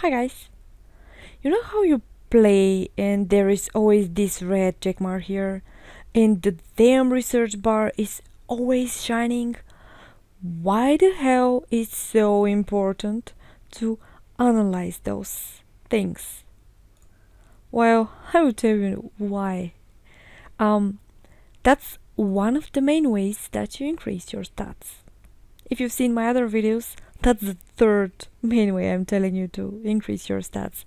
Hi guys, you know how you play and there is always this red checkmark here and the damn research bar is always shining? Why the hell is so important to analyze those things? Well, I will tell you why. Um, that's one of the main ways that you increase your stats. If you've seen my other videos, that's the third main way I'm telling you to increase your stats.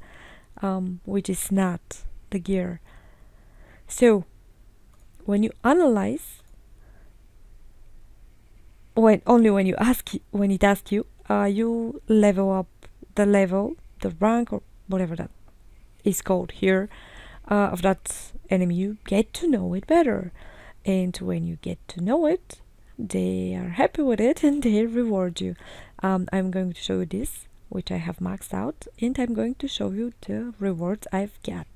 Which is not the gear. So when you analyze, when it asks you, you level up the level, the rank, or whatever that is called here, of that enemy. You get to know it better, and when you get to know it, they are happy with it and they reward you. I'm going to show you this, which I have maxed out, and I'm going to show you the rewards I've got.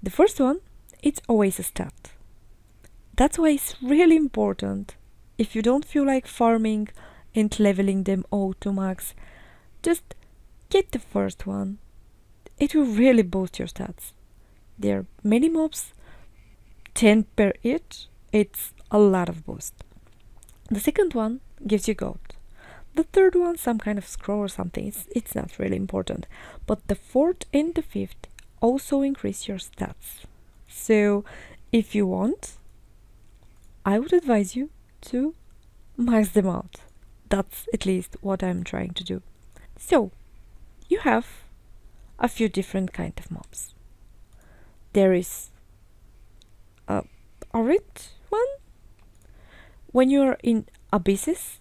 The first one, it's always a stat. That's why it's really important. If you don't feel like farming and leveling them all to max, just get the first one. It will really boost your stats. There are many mobs, 10 per each. It's a lot of boost. The second one gives you gold. The third one, some kind of scroll or something. It's not really important. But the fourth and the fifth also increase your stats. So if you want, I would advise you to max them out. That's at least what I'm trying to do. So you have a few different kind of mobs. There is a orange one. When you're in abyss,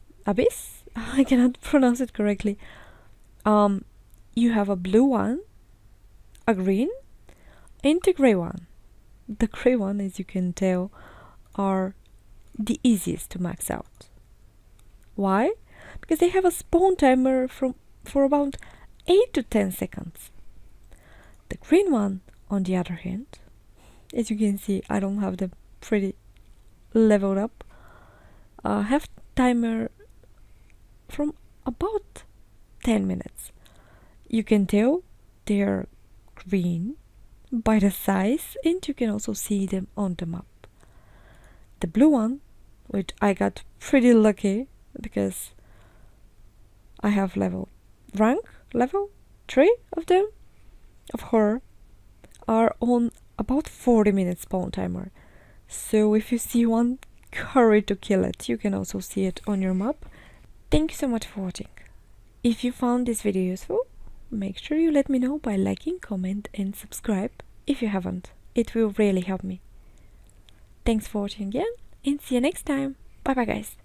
I cannot pronounce it correctly. You have a blue one, a green, and a gray one. The gray one, as you can tell, are the easiest to max out. Why? Because they have a spawn timer for about 8 to 10 seconds. The green one, on the other hand, as you can see, I don't have them pretty leveled up, have timer from about 10 minutes. You can tell they're green by the size, and you can also see them on the map. The blue one, which I got pretty lucky because I have rank level 3 of them, of her, are on about 40 minutes spawn timer. So if you see one, hurry to kill it. You can also see it on your map. Thank you so much for watching. If you found this video useful, make sure you let me know by liking, comment and subscribe if you haven't. It will really help me. Thanks for watching again and see you next time. Bye bye guys.